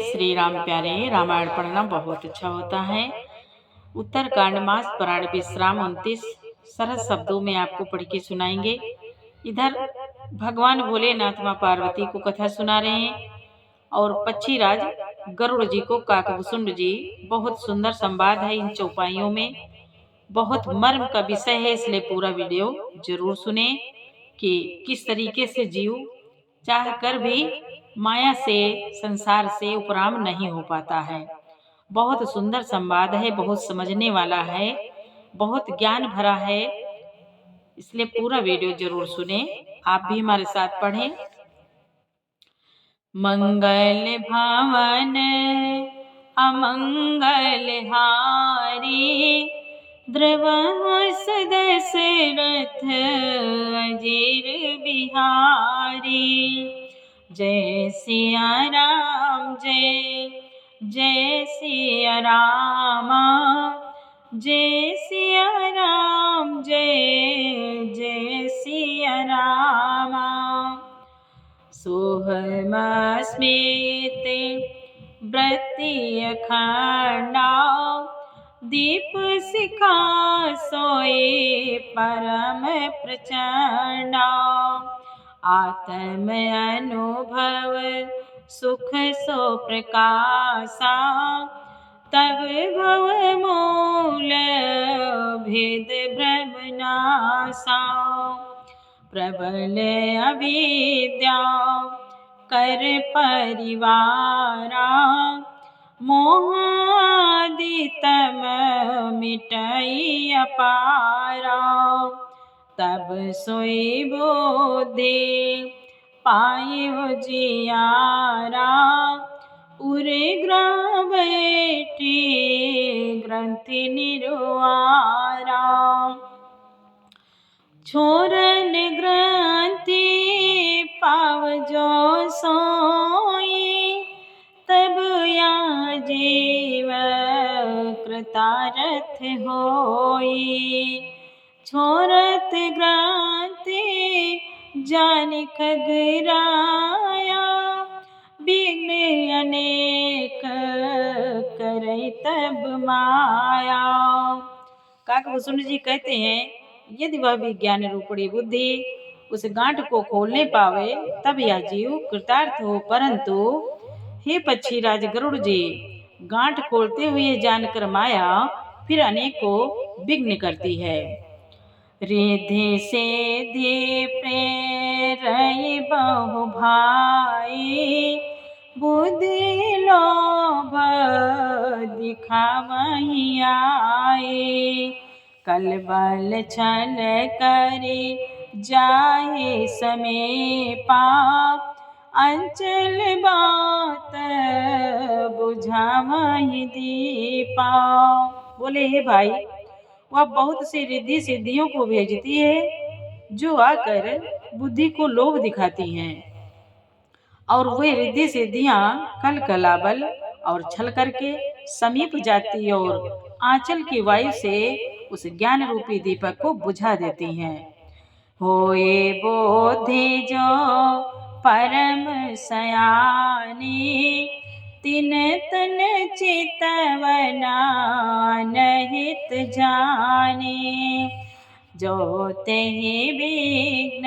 श्री राम प्यारे, रामायण पढ़ना बहुत अच्छा होता है। उत्तरकांड मास प्राण विश्राम 29 सरल शब्दों में आपको पढ़ के सुनाएंगे। इधर भगवान भोलेनाथ माँ पार्वती को कथा सुना रहे हैं और पक्षीराज गरुड़ जी को काकभूषुंड जी। बहुत सुंदर संवाद है इन चौपाइयों में, बहुत मर्म का विषय है, इसलिए पूरा वीडियो जरूर सुने कि किस तरीके से जीव चाह कर भी माया से, संसार से उपराम नहीं हो पाता है। बहुत सुंदर संवाद है, बहुत समझने वाला है, बहुत ज्ञान भरा है, इसलिए पूरा वीडियो जरूर सुने। आप भी हमारे साथ पढ़ें। मंगल भावन अमंगल हारी, द्रवस दशरथ अजीर बिहारी। जय सिया राम, जय जय सिया रामा, जय सिया राम, जय जय सिया रामा। सोहमस्मित व्रति अखंडा, दीप शिखा सोए परम प्रचंडा। आत्म अनुभव सुख सो प्रकाशा, तब भव मूल भेद भ्रम नासा। प्रबल अविद्या कर परिवारा, मोहादि तम मिटई अपारा। तब सोई बुद्धि पायो जियारा, उरे ग्रह बैठी ग्रंथि निर्वारा। छोरन ग्रंथि पाव जो सोई, तब या जीव कृतार्थ होई। छोरत ग्रंथि जान खगराया, विघ्न अनेक करई तब माया। काकभूषुंड जी कहते हैं, यदि वह विज्ञान रूपणी बुद्धि उस गांठ को खोलने पावे तब यह जीव कृतार्थ हो, परंतु हे पक्षीराज गरुड़ जी, गांठ खोलते हुए जानकर माया फिर अनेकों विघ्न करती है। रिद्धि सिद्धि प्रेरई बहु भाई, बुद्धि लोभ दिखावहि आई। कल बल छल करी जाहे समेपा, अंचल बात बुझावहि दीपा। बोले हे भाई, वह बहुत सी रिद्धि सिद्धियों को भेजती है जो आकर बुद्धि को लोभ दिखाती हैं, और वे रिद्धि सिद्धियां कल कलाबल और छल करके समीप जाती और आंचल की वायु से उस ज्ञान रूपी दीपक को बुझा देती हैं। होए बोधि जो परम सयानी, तिन तन चितवना नहित जाने। जो तेहि विघ्न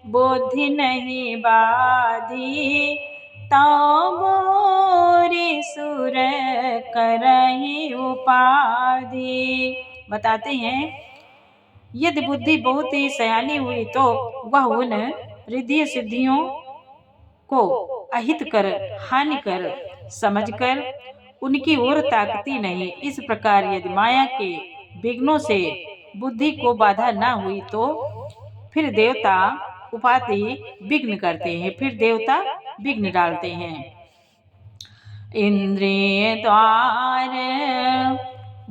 बुद्धि नहीं बाधी, तौ बोरी सुर करहि उपाधि। बताते हैं, यदि बुद्धि बहुत ही सयानी हुई तो वह उन रिद्धि सिद्धियों को अहित कर, हानि कर समझकर उनकी ओर ताकती नहीं। इस प्रकार यदि माया के विघ्नों से बुद्धि को बाधा न हुई तो फिर देवता उपाधि विघ्न करते हैं, फिर देवता विघ्न डालते हैं। इंद्रिय द्वार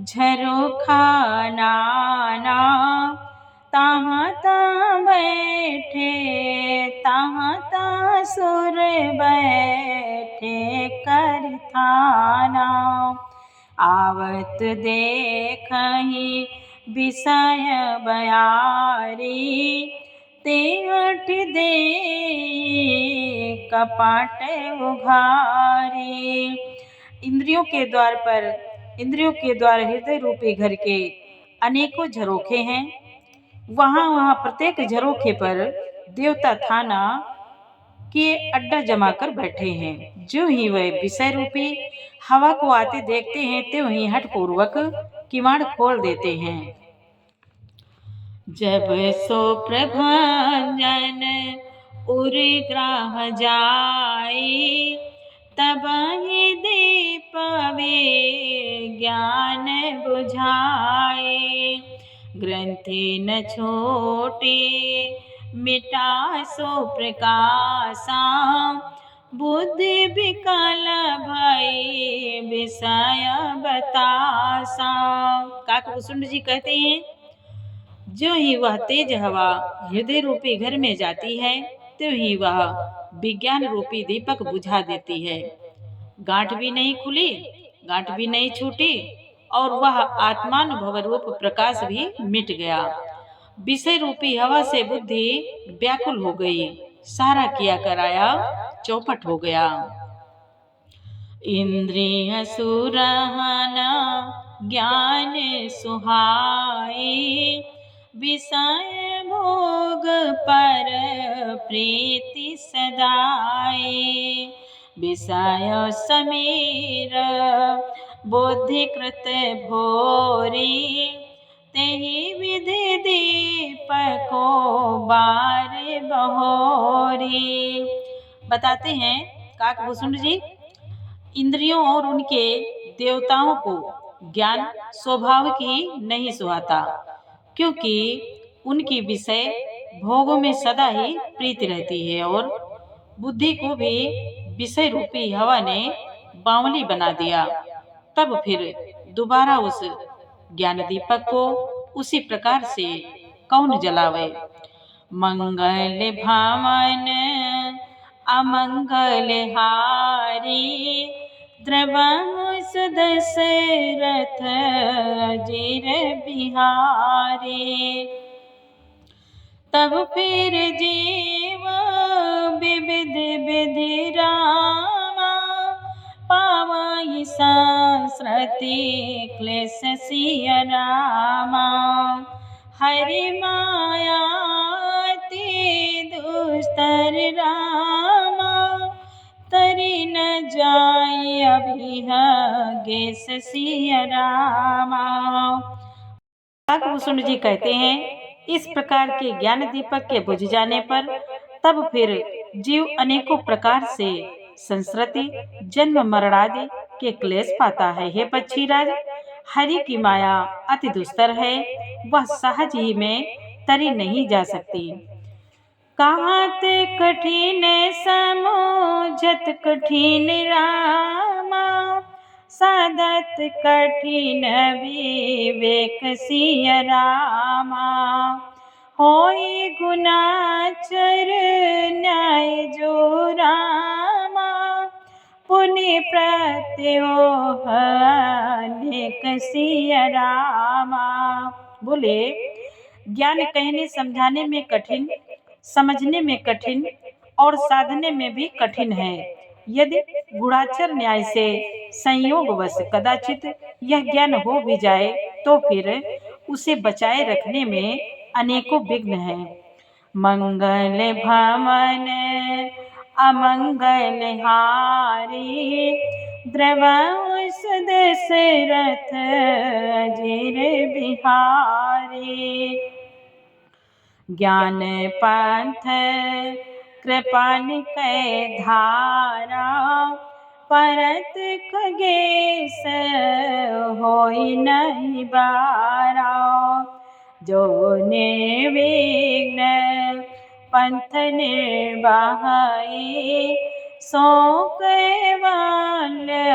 झरोखा नाना, तहाँ तहाँ बैठे तहाँ तहाँ सुर बैठे कर थाना। आवत देखहि विषय बयारी, ते हठ दे कपाट उघारे। इंद्रियों के द्वार हृदय रूपी घर के अनेकों झरोखे हैं। वहाँ प्रत्येक झरोखे पर देवता थाना के अड्डा जमा कर बैठे हैं। जो ही वह विषय रूपी हवा को आते देखते हैं, त्यों ही हठ पूर्वक किवाड़ खोल देते हैं। जब सो प्रभांजन उर्ग्राह जाए, तब ही दीप वे ज्ञान बुझाए। ग्रंथि न छोटे मिटा सो प्रकाशा, बुद्धि विकल भई विषय बतासा। काकभूषुंड जी कहते हैं, जो ही वह तेज हवा हृदय रूपी घर में जाती है, तो ही वह विज्ञान रूपी दीपक बुझा देती है। गांठ भी नहीं खुली, गांठ भी नहीं छूटी, और वह आत्मानुभव रूप प्रकाश भी मिट गया। विषय रूपी हवा से बुद्धि व्याकुल हो गई, सारा किया कराया चौपट हो गया। इंद्रिय सुरहाना ज्ञान सुहाए, विषय भोग पर प्रीति सदाए। विषय समीर बुद्धि कृत भोरी, तेहि विधि दीपको बार बहोरी। बताते हैं काकभूषुंड जी, इंद्रियों और उनके देवताओं को ज्ञान स्वभाव की नहीं सुहाता, क्योंकि उनकी विषय भोगों में सदा ही प्रीति रहती है, और बुद्धि को भी विषय रूपी हवा ने बावली बना दिया। तब फिर दोबारा उस ज्ञान दीपक को उसी प्रकार से कौन जलावे। मंगल भावन अमंगल हारी, द्रवहु सुदशरथ अजिर बिहारी। तब फिर जीव विविध विधि रामा, पावई संस्रति क्लेश सिय रामा। हरि माया अति दुस्तर रामा, तरि न जाय अभिह गेस सिय रामा। काकभूषुंड जी कहते हैं, इस प्रकार के ज्ञान दीपक के बुझ जाने पर तब फिर जीव अनेकों प्रकार से संस्कृति जन्म मरण आदि के क्लेश पाता है। हे पक्षीराज, हरि की माया अति दुस्तर है, वह सहज ही में तरी नहीं जा सकती। कहत कठिन समझत कठिन रामा, साधत कठिन विवेक सिय रामा। होई गुनाचर न्याय जो रामा, पुनि प्रत्योह अनेक सिय रामा। बोले, ज्ञान कहने समझाने में कठिन, समझने में कठिन और साधने में भी कठिन है। यदि गूढ़ाचर न्याय से संयोगवश कदाचित यह ज्ञान हो भी जाए, तो फिर उसे बचाए रखने में अनेकों विघ्न हैं। मंगल भवन अमंगल हारी, द्रवहु सुदशरथ अजिर बिहारी। ज्ञान पंथ कृपान कै धारा, परत खगेश होई नहीं बारा। जो निर्विघ्न पंथ निर्वाहई, सो कैवल्य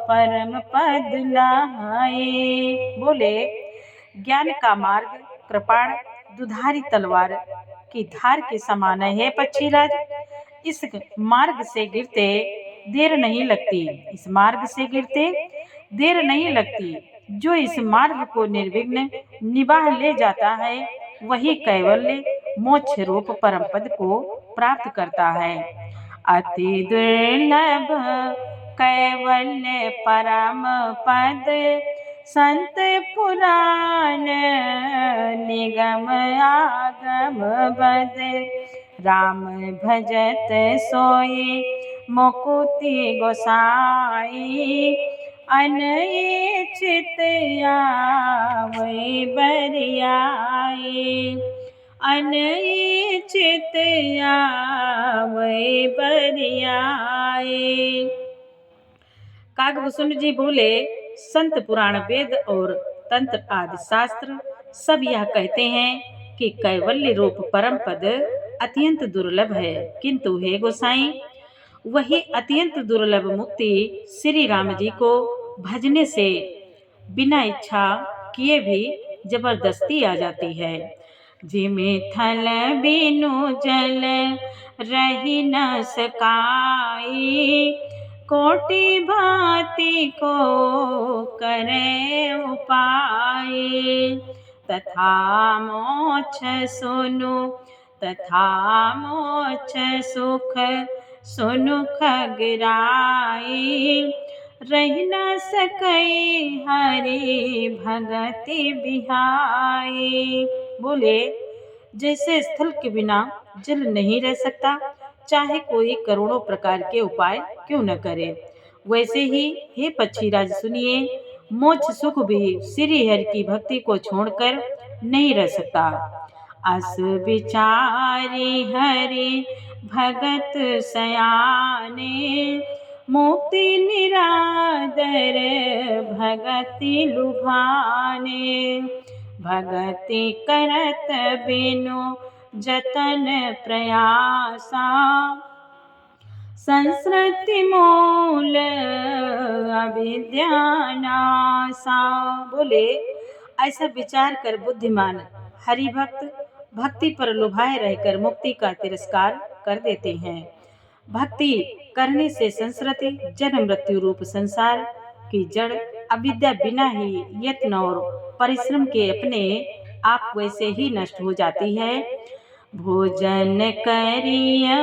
परम पद लाए। बोले, ज्ञान का मार्ग कृपाण दुधारी तलवार की धार के समान है। पक्षीराज, इस मार्ग से गिरते देर नहीं लगती, इस मार्ग से गिरते देर नहीं लगती। जो इस मार्ग को निर्विघ्न निवाह ले जाता है, वही कैवल्य मोक्ष रूप परम पद को प्राप्त करता है। अति दुर्लभ कैवल्य परम पद, संत पुराण निगम आगम बद। राम भजत सोई मुकुति गोसाई, अनइच्छित आवै बरियाई, अनइच्छित आवै बरियाई। काकभूषण जी बोले, संत पुराण वेद और तंत्र आदि शास्त्र सब यह कहते हैं कि कैवल्य रूप परम पद अत्यंत दुर्लभ है, किंतु हे गोसाई, वही अत्यंत दुर्लभ मुक्ति श्री राम जी को भजने से बिना इच्छा किए भी जबरदस्ती आ जाती है। जिमे थल बिनु जल रही न सकाई, कोटि भांति को करे उपाय। तथा मोक्ष सुनु, तथा मोक्ष सुख सुनु खगराई, रही न सकई हरि भगति बिहाई। बोले, जैसे स्थल के बिना जल नहीं रह सकता, चाहे कोई करोड़ों प्रकार के उपाय क्यों न करे, वैसे ही हे पक्षीराज सुनिए, मोक्ष सुख भी श्री हरि की भक्ति को छोड़कर नहीं रह सकता। अस विचारी हरि भगत सयाने, मुक्ति निरादर भगति लुभाने। भगति करत बिनु जतन प्रयासा, संस्कृति मूल अविद्या नासा। बोले, ऐसा विचार कर बुद्धिमान हरिभक्त भक्ति पर लुभाए रहकर मुक्ति का तिरस्कार कर देते हैं। भक्ति करने से संस्कृति जन्म मृत्यु रूप संसार की जड़ अविद्या बिना ही यत्न और परिश्रम के अपने आप वैसे ही नष्ट हो जाती है। भोजन करिया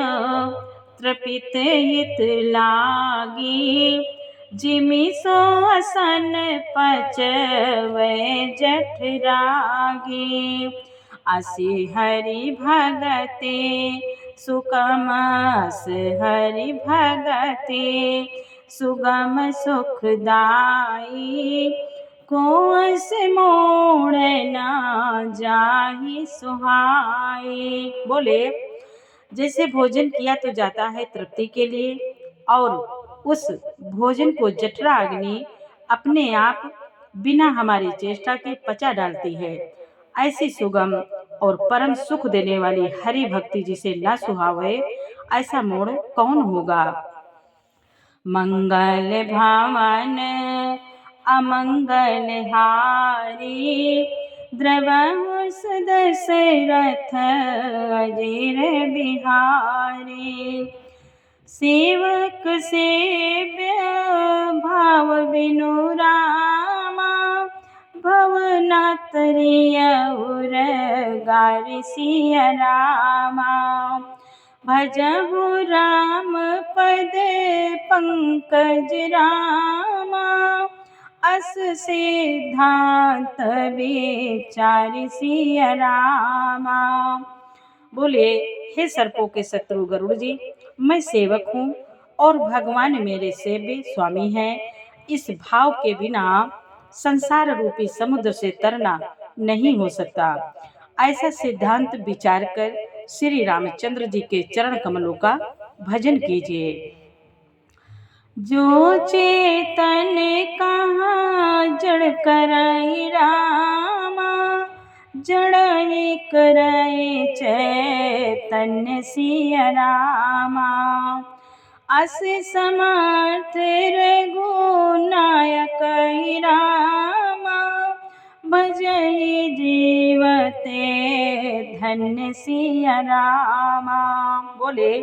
तृपित हित लागी, जिमि सो असन पचवै जठरागी। असी हरि भगति सुगम, अस हरि भगति सुगम सुखदाई, कोस मोड़ ना जाहि सुहाई। बोले, जैसे भोजन किया तो जाता है तृप्ति के लिए, और उस भोजन को जठरा अग्नि अपने आप बिना हमारी चेष्टा के पचा डालती है, ऐसी सुगम और परम सुख देने वाली हरि भक्ति जिसे न सुहावे, ऐसा मोड़ कौन होगा। मंगल भावन अमंगल हारी, द्रवहु दशरथ अजीर बिहारी। सेवक सेव्य भाव बिनु रामा, भव न तरियउर गारि सिया रामा। भजहु राम पद पंकज रामा, अस सिद्धांत विचारि सिया रामा। बोले, हे सर्पों के शत्रु गरुड़ जी, मैं सेवक हूँ और भगवान मेरे सेव्य स्वामी हैं। इस भाव के बिना संसार रूपी समुद्र से तरना नहीं हो सकता। ऐसा सिद्धांत विचार कर श्री रामचंद्र जी के चरण कमलों का भजन कीजिए। जो चेतन कहाँ जड़ कराई रामा, जड़ कराई चैतन्य सिया रामा। अस समर्थ रघुनायक रामा, भजहि जीवते धन्य सिया रामा। बोले,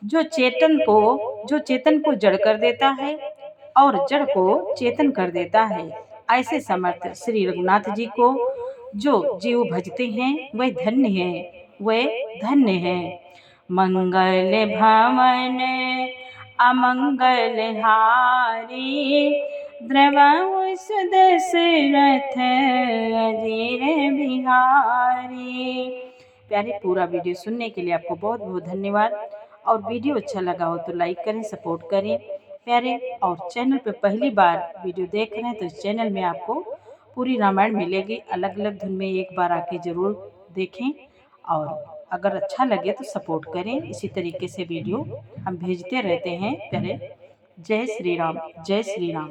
जो चेतन को जड़ कर देता है और जड़ को चेतन कर देता है, ऐसे समर्थ श्री रघुनाथ जी को जो जीव भजते हैं वह धन्य है, वह धन्य है। मंगल भवन अमंगल हारी, द्रवहु सुदशरथ अजीर बिहारी। प्यारे, पूरा वीडियो सुनने के लिए आपको बहुत बहुत धन्यवाद। और वीडियो अच्छा लगा हो तो लाइक करें, सपोर्ट करें प्यारे। और चैनल पे पहली बार वीडियो देख रहे हैं तो इस चैनल में आपको पूरी रामायण मिलेगी, अलग अलग धुन में, एक बार आके ज़रूर देखें। और अगर अच्छा लगे तो सपोर्ट करें। इसी तरीके से वीडियो हम भेजते रहते हैं प्यारे। जय श्री राम, जय श्री राम।